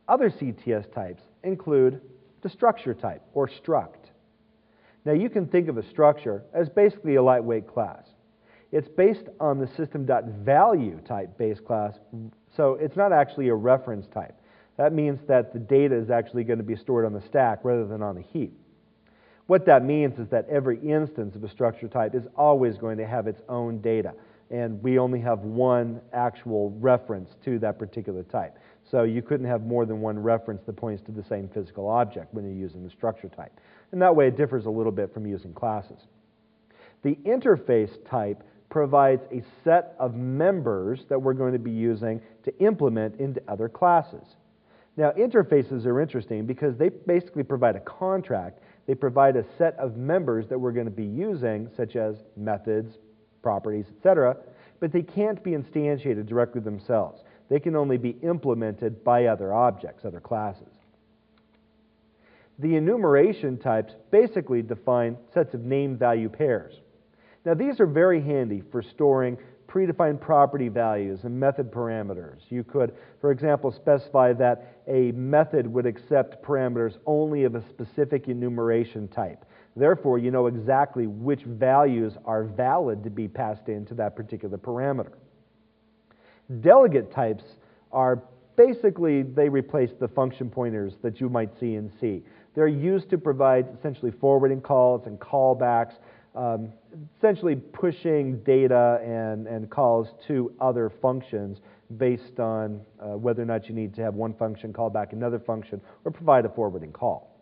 Other CTS types include the structure type, or struct. Now you can think of a structure as basically a lightweight class. It's based on the system.value type base class, so it's not actually a reference type. That means that the data is actually going to be stored on the stack rather than on the heap. What that means is that every instance of a structure type is always going to have its own data, and we only have one actual reference to that particular type. So you couldn't have more than one reference that points to the same physical object when you're using the structure type. And that way it differs a little bit from using classes. The interface type provides a set of members that we're going to be using to implement into other classes. Now, interfaces are interesting because they basically provide a contract. They provide a set of members that we're going to be using, such as methods, properties, etc., but they can't be instantiated directly themselves. They can only be implemented by other objects, other classes. The enumeration types basically define sets of name-value pairs. Now, these are very handy for storing predefined property values and method parameters. You could, for example, specify that a method would accept parameters only of a specific enumeration type. Therefore, you know exactly which values are valid to be passed into that particular parameter. Delegate types are basically, they replace the function pointers that you might see in C. They're used to provide essentially forwarding calls and callbacks, essentially pushing data and calls to other functions based on whether or not you need to have one function call back another function or provide a forwarding call.